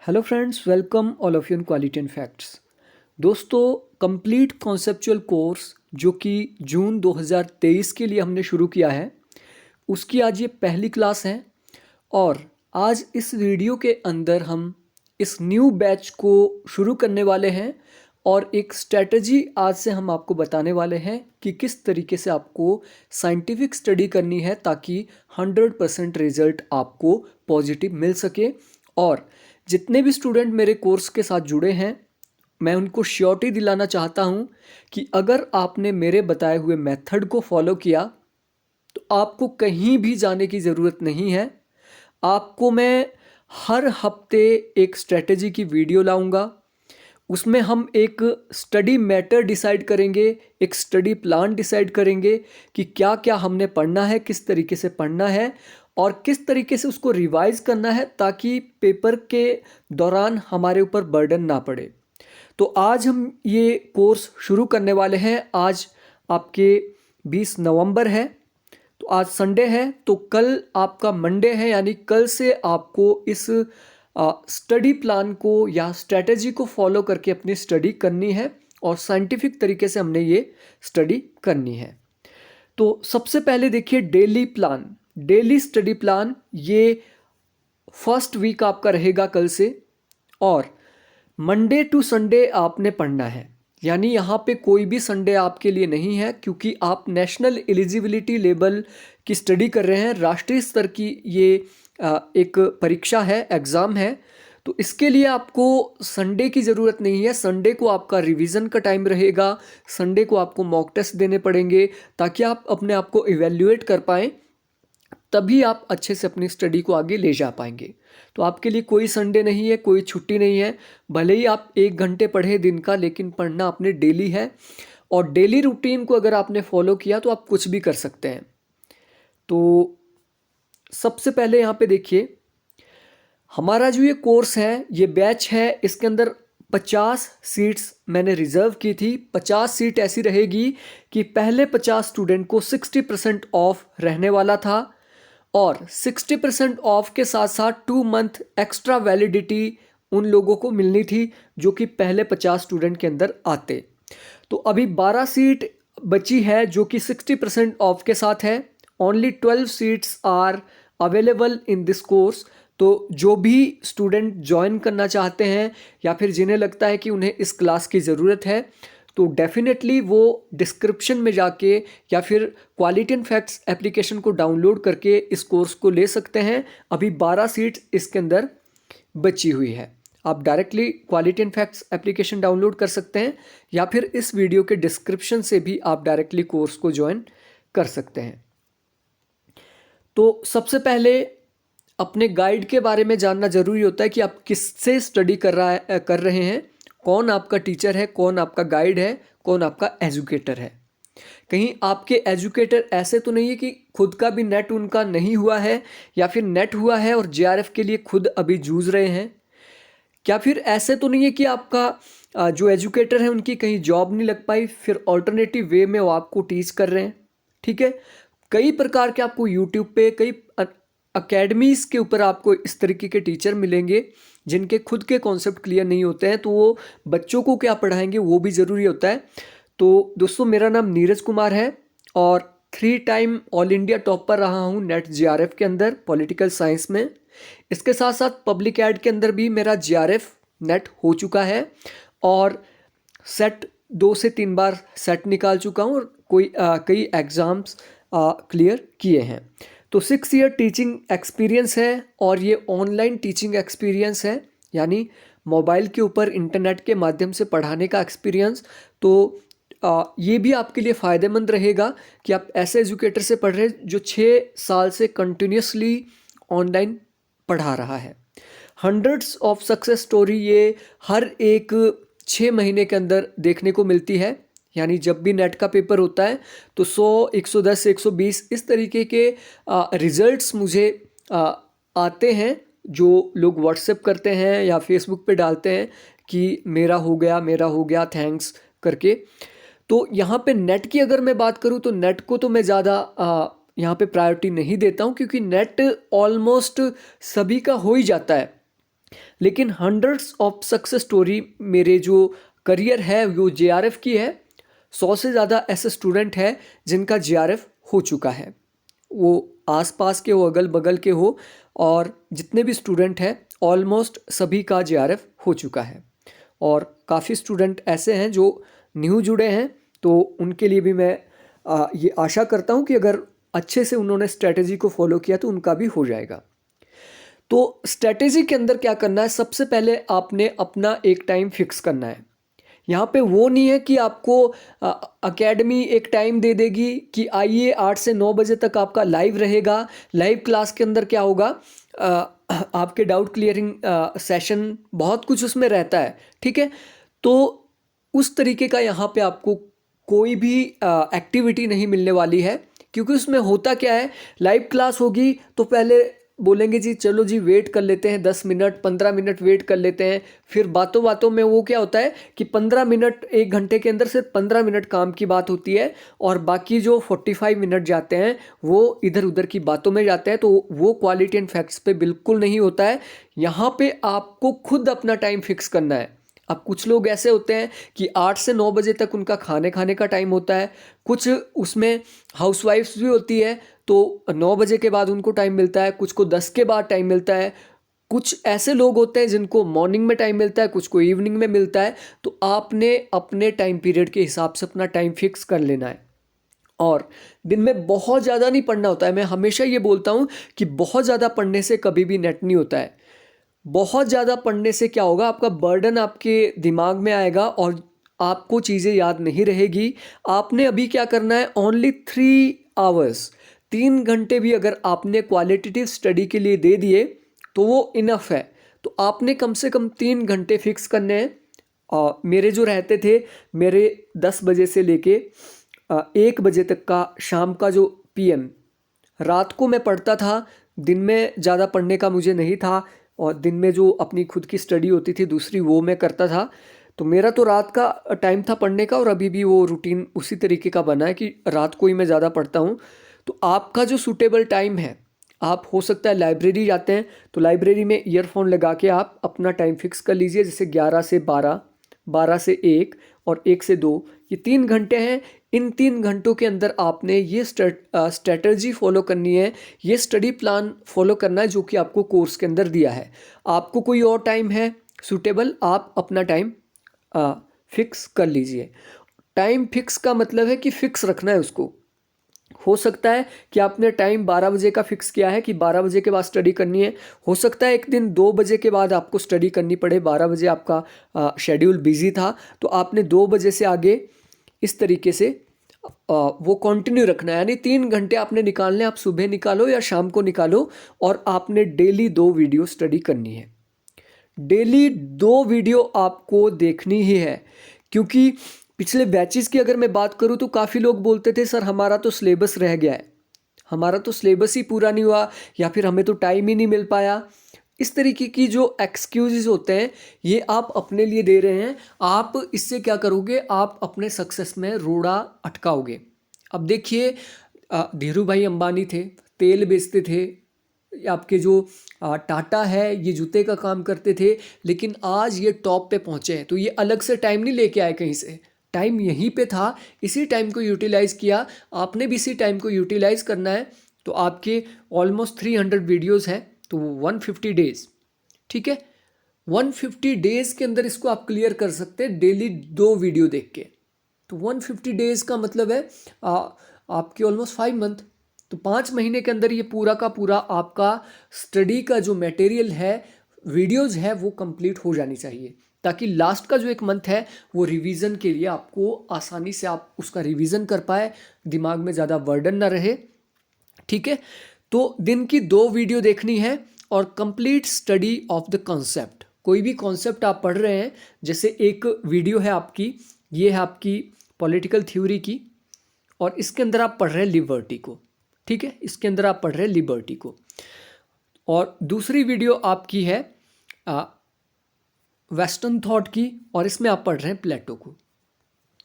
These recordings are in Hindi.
Hello friends, welcome all of you in quality and facts. दोस्तों, कंप्लीट कॉन्सेप्चुअल कोर्स जो कि जून 2023 के लिए हमने शुरू किया है, उसकी आज ये पहली क्लास है। और आज इस वीडियो के अंदर हम इस न्यू बैच को शुरू करने वाले हैं और एक स्ट्रेटजी आज से हम आपको बताने वाले हैं कि किस तरीके से आपको साइंटिफिक स्टडी करनी है ताकि 100% रिजल्ट आपको पॉजिटिव मिल सके। और जितने भी स्टूडेंट मेरे कोर्स के साथ जुड़े हैं, मैं उनको श्योरिटी दिलाना चाहता हूँ कि अगर आपने मेरे बताए हुए मेथड को फॉलो किया तो आपको कहीं भी जाने की ज़रूरत नहीं है। आपको मैं हर हफ्ते एक स्ट्रेटेजी की वीडियो लाऊंगा, उसमें हम एक स्टडी मैटर डिसाइड करेंगे, एक स्टडी प्लान डिसाइड करेंगे कि क्या क्या हमने पढ़ना है, किस तरीके से पढ़ना है और किस तरीके से उसको रिवाइज करना है ताकि पेपर के दौरान हमारे ऊपर बर्डन ना पड़े। तो आज हम ये कोर्स शुरू करने वाले हैं। आज आपके 20 नवंबर है, तो आज संडे है, तो कल आपका मंडे है, यानी कल से आपको इस स्टडी प्लान को या स्ट्रेटेजी को फॉलो करके अपनी स्टडी करनी है और साइंटिफिक तरीके से हमने ये स्टडी करनी है। तो सबसे पहले देखिए daily plan, daily study plan, ये फर्स्ट वीक आपका रहेगा कल से। और मंडे टू संडे आपने पढ़ना है, यानी यहाँ पे कोई भी संडे आपके लिए नहीं है, क्योंकि आप नेशनल एलिजिबिलिटी लेवल की स्टडी कर रहे हैं। राष्ट्रीय स्तर की ये एक परीक्षा है, एग्ज़ाम है। तो इसके लिए आपको संडे की ज़रूरत नहीं है। संडे को आपका रिवीजन का टाइम रहेगा, संडे को आपको मॉक टेस्ट देने पड़ेंगे ताकि आप अपने आप को इवेल्युएट कर पाएँ, तभी आप अच्छे से अपनी स्टडी को आगे ले जा पाएंगे। तो आपके लिए कोई संडे नहीं है, कोई छुट्टी नहीं है। भले ही आप 1 घंटे पढ़े दिन का, लेकिन पढ़ना आपने डेली है। और डेली रूटीन को अगर आपने फॉलो किया तो आप कुछ भी कर सकते हैं। तो सबसे पहले यहाँ पे देखिए, हमारा जो ये कोर्स है, ये बैच है, इसके अंदर 50 सीट्स मैंने रिजर्व की थी। 50 सीट ऐसी रहेगी कि पहले 50 स्टूडेंट को 60% ऑफ रहने वाला था और 60% ऑफ के साथ साथ 2 मंथ एक्स्ट्रा वैलिडिटी उन लोगों को मिलनी थी जो कि पहले 50 स्टूडेंट के अंदर आते। तो अभी 12 सीट बची है जो कि 60% ऑफ के साथ है। Only 12 seats are available in this course. तो जो भी स्टूडेंट ज्वाइन करना चाहते हैं या फिर जिन्हें लगता है कि उन्हें इस क्लास की ज़रूरत है, तो डेफिनेटली वो डिस्क्रिप्शन में जाके या फिर क्वालिटी एंड फैक्ट्स एप्लीकेशन को डाउनलोड करके इस कोर्स को ले सकते हैं। अभी 12 सीट इसके अंदर बची हुई है। आप directly quality and facts application download कर सकते हैं या फिर इस वीडियो के डिस्क्रिप्शन से भी आप डायरेक्टली कोर्स को ज्वाइन कर सकते हैं। तो सबसे पहले अपने गाइड के बारे में जानना ज़रूरी होता है कि आप किससे स्टडी कर रहे हैं, कौन आपका टीचर है, कौन आपका गाइड है, कौन आपका एजुकेटर है। कहीं आपके एजुकेटर ऐसे तो नहीं है कि खुद का भी नेट उनका नहीं हुआ है या फिर नेट हुआ है और जेआरएफ के लिए खुद अभी जूझ रहे हैं। क्या फिर ऐसे तो नहीं है कि आपका जो एजुकेटर है उनकी कहीं जॉब नहीं लग पाई, फिर ऑल्टरनेटिव वे में वो आपको टीच कर रहे हैं। ठीक है, कई प्रकार के आपको यूट्यूब पे कई अकेडमीज़ के ऊपर आपको इस तरीके के टीचर मिलेंगे जिनके खुद के कॉन्सेप्ट क्लियर नहीं होते हैं, तो वो बच्चों को क्या पढ़ाएंगे वो भी ज़रूरी होता है। तो दोस्तों, मेरा नाम नीरज कुमार है और 3 टाइम ऑल इंडिया टॉपर रहा हूँ नेट जेआरएफ के अंदर पॉलिटिकल साइंस में। इसके साथ साथ पब्लिक एड के अंदर भी मेरा जेआरएफ नेट हो चुका है और सेट 2 से 3 बार सेट निकाल चुका हूँ और कई एग्ज़ाम्स क्लियर किए हैं। तो 6 ईयर टीचिंग एक्सपीरियंस है और ये ऑनलाइन टीचिंग एक्सपीरियंस है, यानी मोबाइल के ऊपर इंटरनेट के माध्यम से पढ़ाने का एक्सपीरियंस। तो ये भी आपके लिए फ़ायदेमंद रहेगा कि आप ऐसे एजुकेटर से पढ़ रहे हैं जो 6 साल से कंटिन्यूसली ऑनलाइन पढ़ा रहा है। हंड्रेड्स ऑफ सक्सेस स्टोरी ये हर एक 6 महीने के अंदर देखने को मिलती है, यानी जब भी नेट का पेपर होता है तो 100, 110, 120 इस तरीके के रिजल्ट्स मुझे आते हैं, जो लोग व्हाट्सएप करते हैं या फेसबुक पे डालते हैं कि मेरा हो गया थैंक्स करके। तो यहाँ पे नेट की अगर मैं बात करूँ तो नेट को तो मैं ज़्यादा यहाँ पे प्रायोरिटी नहीं देता हूँ, क्योंकि नेट ऑलमोस्ट सभी का हो ही जाता है। लेकिन हंड्रेड्स ऑफ सक्सेस स्टोरी मेरे जो करियर है वो जेआरएफ की है। 100 से ज़्यादा ऐसे स्टूडेंट हैं जिनका जेआरएफ हो चुका है, वो आसपास के हो, अगल बगल के हो, और जितने भी स्टूडेंट हैं ऑलमोस्ट सभी का जेआरएफ हो चुका है। और काफ़ी स्टूडेंट ऐसे हैं जो न्यू जुड़े हैं, तो उनके लिए भी मैं ये आशा करता हूँ कि अगर अच्छे से उन्होंने स्ट्रेटेजी को फॉलो किया तो उनका भी हो जाएगा। तो स्ट्रेटेजी के अंदर क्या करना है, सबसे पहले आपने अपना एक टाइम फिक्स करना है। यहाँ पे वो नहीं है कि आपको एकेडमी एक टाइम दे देगी कि आइए 8 से 9 बजे तक आपका लाइव रहेगा। लाइव क्लास के अंदर क्या होगा, आपके डाउट क्लियरिंग सेशन, बहुत कुछ उसमें रहता है, ठीक है। तो उस तरीके का यहाँ पे आपको कोई भी एक्टिविटी नहीं मिलने वाली है, क्योंकि उसमें होता क्या है, लाइव क्लास होगी तो पहले बोलेंगे जी चलो जी वेट कर लेते हैं, 10 मिनट 15 मिनट वेट कर लेते हैं। फिर बातों बातों में वो क्या होता है कि 15 मिनट, 1 घंटे के अंदर सिर्फ 15 मिनट काम की बात होती है, और बाकी जो 45 मिनट जाते हैं वो इधर उधर की बातों में जाते हैं। तो वो क्वालिटी एंड फैक्ट्स पे बिल्कुल नहीं होता है। यहाँ पे आपको खुद अपना टाइम फिक्स करना है। अब कुछ लोग ऐसे होते हैं कि 8 से 9 बजे तक उनका खाने का टाइम होता है, कुछ उसमें हाउसवाइफ्स भी होती है तो 9 बजे के बाद उनको टाइम मिलता है, कुछ को 10 के बाद टाइम मिलता है, कुछ ऐसे लोग होते हैं जिनको मॉर्निंग में टाइम मिलता है, कुछ को इवनिंग में मिलता है। तो आपने अपने टाइम पीरियड के हिसाब से अपना टाइम फिक्स कर लेना है। और दिन में बहुत ज़्यादा नहीं पढ़ना होता है। मैं हमेशा ये बोलता हूँ कि बहुत ज़्यादा पढ़ने से कभी भी नेट नहीं होता है। बहुत ज़्यादा पढ़ने से क्या होगा, आपका बर्डन आपके दिमाग में आएगा और आपको चीज़ें याद नहीं रहेगी। आपने अभी क्या करना है, ओनली 3 आवर्स, 3 घंटे भी अगर आपने क्वालिटेटिव स्टडी के लिए दे दिए तो वो इनफ है। तो आपने कम से कम 3 घंटे फिक्स करने हैं। और मेरे जो रहते थे, मेरे 10 बजे से लेके 1 बजे तक का शाम का जो पीएम, रात को मैं पढ़ता था, दिन में ज़्यादा पढ़ने का मुझे नहीं था, और दिन में जो अपनी खुद की स्टडी होती थी दूसरी वो मैं करता था। तो मेरा तो रात का टाइम था पढ़ने का, और अभी भी वो रूटीन उसी तरीके का बना है कि रात को ही मैं ज़्यादा पढ़ता हूँ। तो आपका जो सूटेबल टाइम है, आप हो सकता है लाइब्रेरी जाते हैं तो लाइब्रेरी में ईयरफोन लगा के आप अपना टाइम फिक्स कर लीजिए, जैसे 11 से 12, 12 से 1 और 1 से 2, ये 3 घंटे हैं। इन 3 घंटों के अंदर आपने ये स्ट्रेटजी फॉलो करनी है, ये स्टडी प्लान फॉलो करना है जो कि आपको कोर्स के अंदर दिया है। आपको कोई और टाइम है सूटेबल, आप अपना टाइम फिक्स कर लीजिए। टाइम फिक्स का मतलब है कि फिक्स रखना है उसको। हो सकता है कि आपने टाइम 12 बजे का फिक्स किया है कि 12 बजे के बाद स्टडी करनी है, हो सकता है एक दिन 2 बजे के बाद आपको स्टडी करनी पड़े, 12 बजे आपका शेड्यूल बिजी था तो आपने 2 बजे से आगे इस तरीके से वो कंटिन्यू रखना है। यानी 3 घंटे आपने निकालने, आप सुबह निकालो या शाम को निकालो, और आपने डेली 2 वीडियो स्टडी करनी है। डेली 2 वीडियो आपको देखनी ही है, क्योंकि पिछले बैचेस की अगर मैं बात करूं तो काफ़ी लोग बोलते थे सर हमारा तो सिलेबस रह गया है, हमारा तो सिलेबस ही पूरा नहीं हुआ, या फिर हमें तो टाइम ही नहीं मिल पाया। इस तरीके की जो एक्सक्यूजेस होते हैं ये आप अपने लिए दे रहे हैं। आप इससे क्या करोगे, आप अपने सक्सेस में रोड़ा अटकाओगे। अब देखिए, धीरू भाई अंबानी थे, तेल बेचते थे। आपके जो टाटा है ये जूते का काम करते थे, लेकिन आज ये टॉप पे पहुँचे हैं। तो ये अलग से टाइम नहीं लेके आए कहीं से, टाइम यहीं पे था, इसी टाइम को यूटिलाइज़ किया। आपने भी इसी टाइम को यूटिलाइज़ करना है। तो आपके ऑलमोस्ट 300 वीडियोज़ हैं, तो 150 डेज़, ठीक है, 150 डेज़ के अंदर इसको आप क्लियर कर सकते हैं डेली 2 वीडियो देख के। तो 150 डेज़ का मतलब है आपके ऑलमोस्ट 5 मंथ। तो 5 महीने के अंदर ये पूरा का पूरा आपका स्टडी का जो मटेरियल है, वीडियोज़ है, वो कंप्लीट हो जानी चाहिए, ताकि लास्ट का जो 1 मंथ है वो रिवीजन के लिए आपको आसानी से आप उसका रिवीजन कर पाए, दिमाग में ज़्यादा बर्डन ना रहे, ठीक है। तो दिन की 2 वीडियो देखनी है, और complete study of the concept. कोई भी कॉन्सेप्ट आप पढ़ रहे हैं, जैसे एक वीडियो है आपकी, ये है आपकी पॉलिटिकल थ्योरी की, और इसके अंदर आप पढ़ रहे हैं लिबर्टी को, ठीक है, इसके अंदर आप पढ़ रहे हैं लिबर्टी को। और दूसरी वीडियो आपकी है वेस्टर्न थॉट की, और इसमें आप पढ़ रहे हैं प्लेटो को।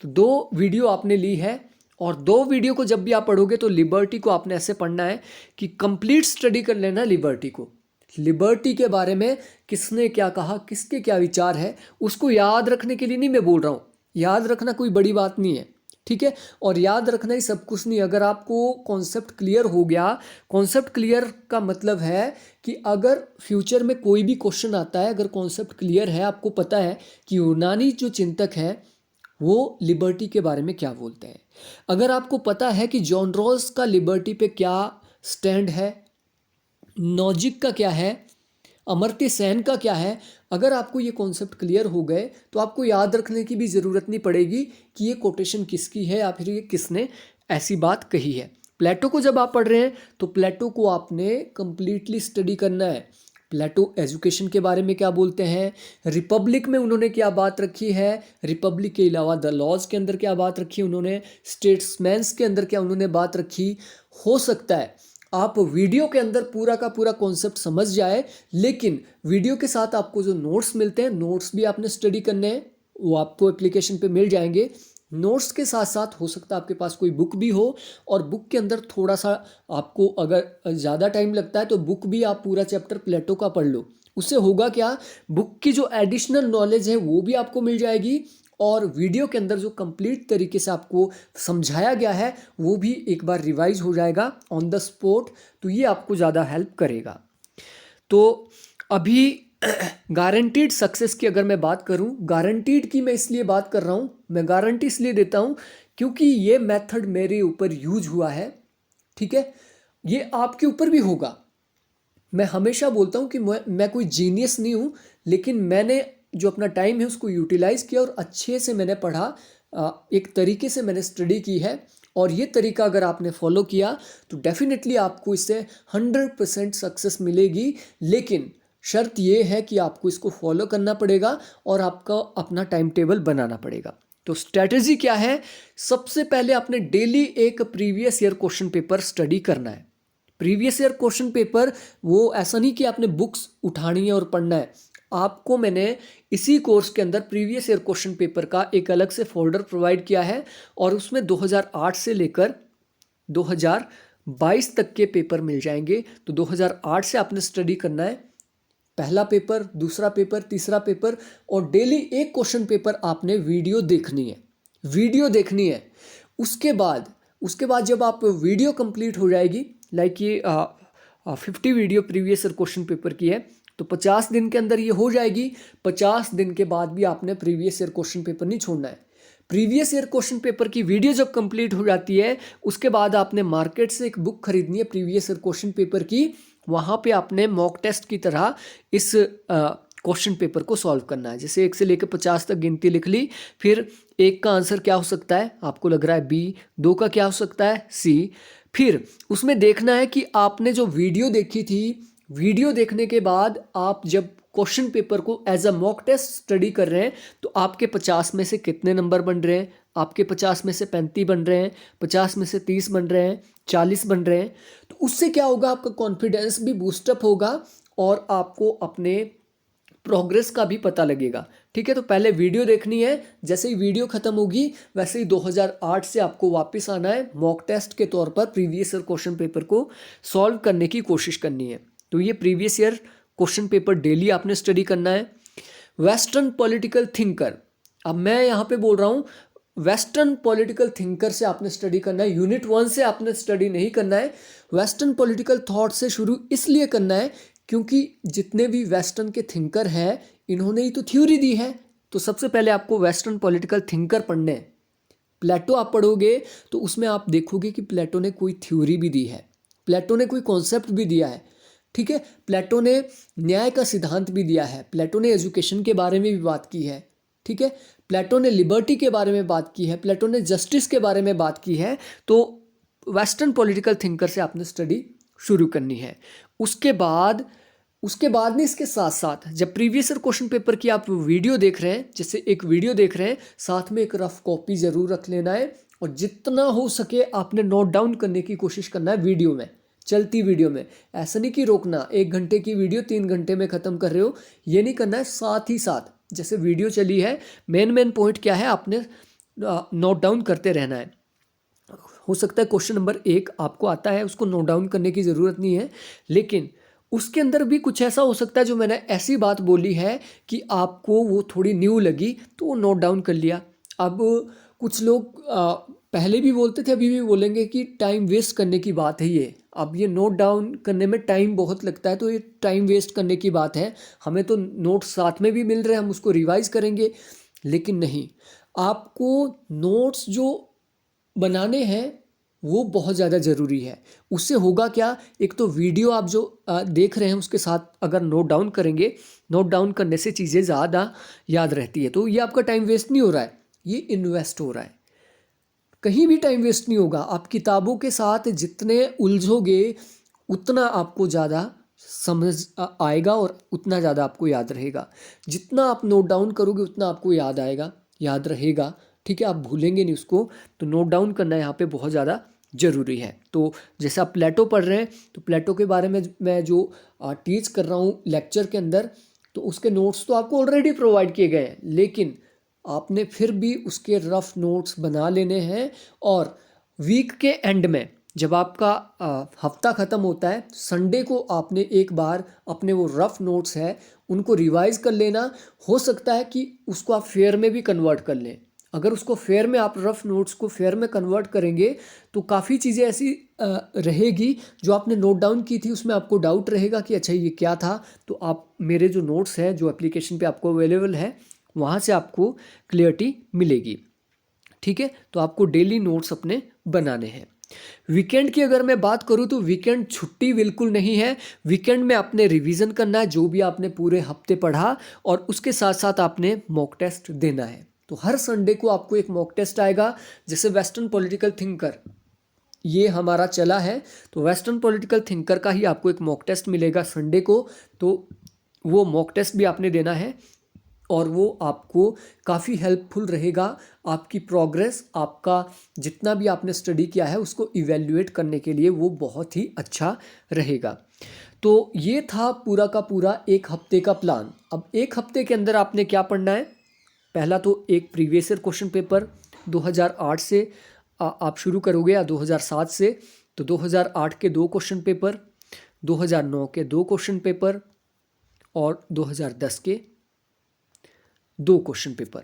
तो 2 वीडियो आपने ली है, और 2 वीडियो को जब भी आप पढ़ोगे तो लिबर्टी को आपने ऐसे पढ़ना है कि कंप्लीट स्टडी कर लेना लिबर्टी को। लिबर्टी के बारे में किसने क्या कहा, किसके क्या विचार है, उसको याद रखने के लिए नहीं मैं बोल रहा हूँ। याद रखना कोई बड़ी बात नहीं है, ठीक है। और याद रखना ही सब कुछ नहीं। अगर आपको कॉन्सेप्ट क्लियर हो गया, कॉन्सेप्ट क्लियर का मतलब है कि अगर फ्यूचर में कोई भी क्वेश्चन आता है, अगर कॉन्सेप्ट क्लियर है, आपको पता है कि यूनानी जो चिंतक है वो लिबर्टी के बारे में क्या बोलते हैं, अगर आपको पता है कि जॉन रॉल्स का लिबर्टी पे क्या स्टैंड है, नॉजिक का क्या है, अमर्त्य सेन का क्या है, अगर आपको ये कॉन्सेप्ट क्लियर हो गए तो आपको याद रखने की भी ज़रूरत नहीं पड़ेगी कि ये कोटेशन किसकी है या फिर ये किसने ऐसी बात कही है। प्लेटो को जब आप पढ़ रहे हैं तो प्लेटो को आपने कंप्लीटली स्टडी करना है। प्लेटो एजुकेशन के बारे में क्या बोलते हैं, रिपब्लिक में उन्होंने क्या बात रखी है, रिपब्लिक के अलावा द लॉज के अंदर क्या बात रखी उन्होंने, स्टेट्समैन्स के अंदर क्या उन्होंने बात रखी। हो सकता है आप वीडियो के अंदर पूरा का पूरा कॉन्सेप्ट समझ जाए, लेकिन वीडियो के साथ आपको जो नोट्स मिलते हैं, नोट्स भी आपने स्टडी करने हैं, वो आपको एप्लीकेशन पे मिल जाएंगे। नोट्स के साथ साथ हो सकता है आपके पास कोई बुक भी हो, और बुक के अंदर थोड़ा सा आपको अगर ज़्यादा टाइम लगता है तो बुक भी आप पूरा चैप्टर प्लेटो का पढ़ लो। उससे होगा क्या, बुक की जो एडिशनल नॉलेज है वो भी आपको मिल जाएगी, और वीडियो के अंदर जो कंप्लीट तरीके से आपको समझाया गया है वो भी एक बार रिवाइज हो जाएगा ऑन द स्पॉट, तो ये आपको ज़्यादा हेल्प करेगा। तो अभी गारंटीड सक्सेस की अगर मैं बात करूं, गारंटीड की मैं इसलिए बात कर रहा हूं, मैं गारंटी इसलिए देता हूं क्योंकि ये मेथड मेरे ऊपर यूज हुआ है, ठीक है। ये आपके ऊपर भी होगा। मैं हमेशा बोलता हूं कि मैं कोई जीनियस नहीं हूं, लेकिन मैंने जो अपना टाइम है उसको यूटिलाइज किया और अच्छे से मैंने पढ़ा, एक तरीके से मैंने स्टडी की है, और ये तरीका अगर आपने फॉलो किया तो डेफिनेटली आपको इससे 100% सक्सेस मिलेगी। लेकिन शर्त ये है कि आपको इसको फॉलो करना पड़ेगा और आपका अपना टाइम टेबल बनाना पड़ेगा। तो स्ट्रैटेजी क्या है, सबसे पहले आपने डेली एक previous year question paper study करना है। प्रीवियस ईयर क्वेश्चन पेपर वो ऐसा नहीं कि आपने बुक्स उठानी है और पढ़ना है, आपको मैंने इसी कोर्स के अंदर प्रीवियस ईयर क्वेश्चन पेपर का एक अलग से फोल्डर प्रोवाइड किया है, और उसमें 2008 से लेकर 2022 तक के पेपर मिल जाएंगे। तो 2008 से आपने स्टडी करना है, पहला पेपर, दूसरा पेपर, तीसरा पेपर, और डेली एक क्वेश्चन पेपर आपने वीडियो देखनी है, वीडियो देखनी है। उसके बाद जब आप वीडियो कंप्लीट हो जाएगी, लाइक ये 50 video previous year question paper की है, तो 50 दिन के अंदर ये हो जाएगी। 50 दिन के बाद भी आपने प्रीवियस ईयर क्वेश्चन पेपर नहीं छोड़ना है। प्रीवियस ईयर क्वेश्चन पेपर की वीडियो जब कंप्लीट हो जाती है, उसके बाद आपने मार्केट से एक बुक खरीदनी है प्रीवियस ईयर क्वेश्चन पेपर की, वहाँ पे आपने मॉक टेस्ट की तरह इस क्वेश्चन पेपर को सॉल्व करना है। जैसे 1 से लेकर 50 तक गिनती लिख ली, फिर 1 का आंसर क्या हो सकता है, आपको लग रहा है बी, 2 का क्या हो सकता है सी। फिर उसमें देखना है कि आपने जो वीडियो देखी थी, वीडियो देखने के बाद आप जब क्वेश्चन पेपर को as a mock test study कर रहे हैं तो आपके 50 में से कितने नंबर बन रहे हैं, आपके 50 में से 35 बन रहे हैं, 50 में से 30 बन रहे हैं, 40 बन रहे हैं। तो उससे क्या होगा, आपका कॉन्फिडेंस भी बूस्टअप होगा और आपको अपने प्रोग्रेस का भी पता लगेगा, ठीक है। तो पहले वीडियो देखनी है, जैसे ही वीडियो खत्म होगी वैसे ही 2008 से आपको वापस आना है, मॉक टेस्ट के तौर पर प्रीवियस ईयर क्वेश्चन पेपर को सॉल्व करने की कोशिश करनी है। तो ये previous year question paper daily आपने स्टडी करना है। वेस्टर्न पॉलिटिकल थिंकर, अब मैं यहाँ पे बोल रहा हूँ वेस्टर्न पॉलिटिकल थिंकर से आपने स्टडी करना है, यूनिट 1 से आपने स्टडी नहीं करना है। वेस्टर्न पॉलिटिकल थॉट से शुरू इसलिए करना है क्योंकि जितने भी वेस्टर्न के थिंकर हैं इन्होंने ही तो थ्योरी दी है। तो सबसे पहले आपको वेस्टर्न पॉलिटिकल थिंकर पढ़ने हैं। प्लेटो आप पढ़ोगे तो उसमें आप देखोगे कि प्लेटो ने कोई थ्योरी भी दी है, प्लेटो ने कोई कॉन्सेप्ट भी दिया है, ठीक है। प्लेटो ने न्याय का सिद्धांत भी दिया है, प्लेटो ने एजुकेशन के बारे में भी बात की है, ठीक है। प्लेटो ने लिबर्टी के बारे में बात की है, प्लेटो ने जस्टिस के बारे में बात की है। तो वेस्टर्न पॉलिटिकल थिंकर से आपने स्टडी शुरू करनी है। उसके बाद नहीं, इसके साथ साथ जब प्रीवियस ईयर क्वेश्चन पेपर की आप वीडियो देख रहे हैं, जैसे एक वीडियो देख रहे हैं, साथ में एक रफ कॉपी ज़रूर रख लेना है, और जितना हो सके आपने नोट डाउन करने की कोशिश करना है वीडियो में, चलती वीडियो में। ऐसा नहीं कि रोकना, 1 घंटे की वीडियो 3 घंटे में ख़त्म कर रहे हो, ये नहीं करना है। साथ ही साथ जैसे वीडियो चली है, मेन पॉइंट क्या है आपने नोट डाउन करते रहना है। हो सकता है क्वेश्चन नंबर 1 आपको आता है, उसको नोट डाउन करने की ज़रूरत नहीं है, लेकिन उसके अंदर भी कुछ ऐसा हो सकता है जो मैंने ऐसी बात बोली है कि आपको वो थोड़ी न्यू लगी तो वो नोट डाउन कर लिया। अब कुछ लोग पहले भी बोलते थे, अभी भी बोलेंगे कि टाइम वेस्ट करने की बात है ये। अब ये नोट डाउन करने में टाइम बहुत लगता है, तो ये टाइम वेस्ट करने की बात है। हमें तो नोट्स साथ में भी मिल रहे हैं, हम उसको रिवाइज करेंगे। लेकिन नहीं, आपको नोट्स जो बनाने हैं वो बहुत ज़्यादा ज़रूरी है। उससे होगा क्या, एक तो वीडियो आप जो देख रहे हैं उसके साथ अगर नोट डाउन करेंगे, नोट डाउन करने से चीज़ें ज़्यादा याद रहती है। तो ये आपका टाइम वेस्ट नहीं हो रहा है, ये इन्वेस्ट हो रहा है। कहीं भी टाइम वेस्ट नहीं होगा। आप किताबों के साथ जितने उलझोगे उतना आपको ज़्यादा समझ आएगा और उतना ज़्यादा आपको याद रहेगा। जितना आप नोट डाउन करोगे उतना आपको याद आएगा, याद रहेगा। ठीक है, आप भूलेंगे नहीं उसको। तो नोट डाउन करना यहाँ पे बहुत ज़्यादा ज़रूरी है। तो जैसे आप प्लेटो पढ़ रहे हैं, तो प्लेटो के बारे में मैं जो टीच कर रहा हूँ लेक्चर के अंदर, तो उसके नोट्स तो आपको ऑलरेडी प्रोवाइड किए गए हैं, लेकिन आपने फिर भी उसके रफ नोट्स बना लेने हैं। और वीक के एंड में जब आपका हफ्ता ख़त्म होता है, संडे को आपने एक बार अपने वो रफ नोट्स है उनको रिवाइज कर लेना। हो सकता है कि उसको आप फेयर में भी कन्वर्ट कर लें। अगर उसको फेयर में, आप रफ नोट्स को फेयर में कन्वर्ट करेंगे तो काफ़ी चीज़ें ऐसी रहेगी जो आपने नोट डाउन की थी, उसमें आपको डाउट रहेगा कि अच्छा ये क्या था। तो आप मेरे जो नोट्स हैं जो एप्लीकेशन पे आपको अवेलेबल है, वहाँ से आपको क्लियरिटी मिलेगी। ठीक है, तो आपको डेली नोट्स अपने बनाने हैं। वीकेंड की अगर मैं बात करूं तो वीकेंड छुट्टी बिल्कुल नहीं है। वीकेंड में आपने रिवीजन करना है जो भी आपने पूरे हफ्ते पढ़ा, और उसके साथ साथ आपने मॉक टेस्ट देना है। तो हर संडे को आपको एक मॉक टेस्ट आएगा। जैसे वेस्टर्न पॉलिटिकल थिंकर ये हमारा चला है, तो वेस्टर्न पॉलिटिकल थिंकर का ही आपको एक मॉक टेस्ट मिलेगा संडे को। तो वो मॉक टेस्ट भी आपने देना है, और वो आपको काफ़ी हेल्पफुल रहेगा। आपकी प्रोग्रेस, आपका जितना भी आपने स्टडी किया है उसको इवैल्यूएट करने के लिए वो बहुत ही अच्छा रहेगा। तो ये था पूरा का पूरा एक हफ्ते का प्लान। अब एक हफ्ते के अंदर आपने क्या पढ़ना है? पहला तो एक प्रीवियस ईयर क्वेश्चन पेपर 2008 से आप शुरू करोगे, या 2007 से। तो 2008 के 2 क्वेश्चन पेपर, 2009 के 2 क्वेश्चन पेपर, और 2010 के 2 क्वेश्चन पेपर।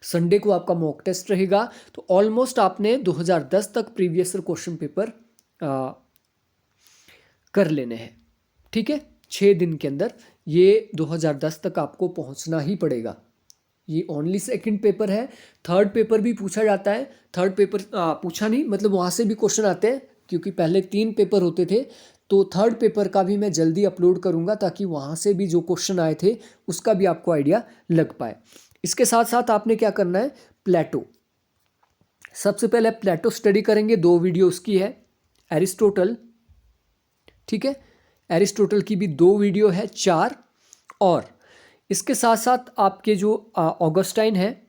संडे को आपका मॉक टेस्ट रहेगा। तो ऑलमोस्ट आपने 2010 तक प्रीवियस ईयर क्वेश्चन पेपर कर लेने हैं। ठीक है, 6 दिन के अंदर ये 2010 तक आपको पहुंचना ही पड़ेगा। ये ओनली सेकंड पेपर है। थर्ड पेपर भी पूछा जाता है। थर्ड पेपर पूछा नहीं, मतलब वहाँ से भी क्वेश्चन आते हैं, क्योंकि पहले 3 पेपर होते थे। तो थर्ड पेपर का भी मैं जल्दी अपलोड करूँगा, ताकि वहाँ से भी जो क्वेश्चन आए थे उसका भी आपको आइडिया लग पाए। इसके साथ साथ आपने क्या करना है, प्लेटो। सबसे पहले प्लेटो स्टडी करेंगे। 2 वीडियो उसकी है। एरिस्टोटल, ठीक है, एरिस्टोटल की भी 2 वीडियो है, 4। और इसके साथ साथ आपके जो ऑगस्टाइन है,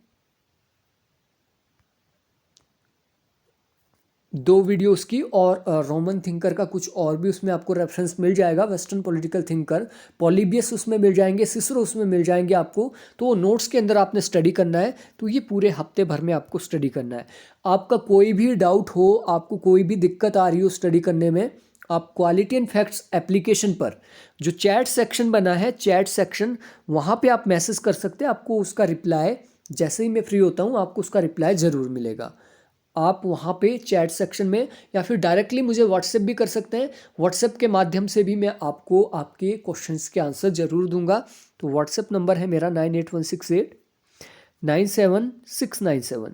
2 वीडियो उसकी, और रोमन थिंकर का कुछ और भी उसमें आपको रेफरेंस मिल जाएगा। वेस्टर्न पॉलिटिकल थिंकर, पॉलीबियस उसमें मिल जाएंगे, सिसरो उसमें मिल जाएंगे आपको। तो वो नोट्स के अंदर आपने स्टडी करना है। तो ये पूरे हफ्ते भर में आपको स्टडी करना है। आपका कोई भी डाउट हो, आपको कोई भी दिक्कत आ रही हो स्टडी करने में, आप क्वालिटी एंड फैक्ट्स एप्लीकेशन पर जो चैट सेक्शन बना है, चैट सेक्शन, वहाँ पे आप मैसेज कर सकते हैं। आपको उसका रिप्लाई, जैसे ही मैं फ्री होता हूँ आपको उसका रिप्लाई ज़रूर मिलेगा। आप वहाँ पे चैट सेक्शन में, या फिर डायरेक्टली मुझे व्हाट्सएप भी कर सकते हैं। व्हाट्सएप के माध्यम से भी मैं आपको आपके क्वेश्चंस के आंसर ज़रूर दूंगा। तो व्हाट्सएप नंबर है मेरा 9816897697।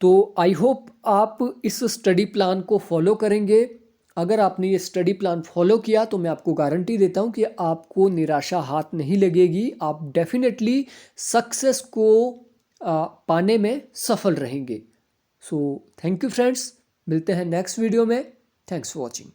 तो आई होप आप इस स्टडी प्लान को फॉलो करेंगे। अगर आपने ये स्टडी प्लान फॉलो किया तो मैं आपको गारंटी देता हूँ कि आपको निराशा हाथ नहीं लगेगी। आप डेफिनेटली सक्सेस को पाने में सफल रहेंगे। सो थैंक यू फ्रेंड्स, मिलते हैं नेक्स्ट वीडियो में। Thanks for watching.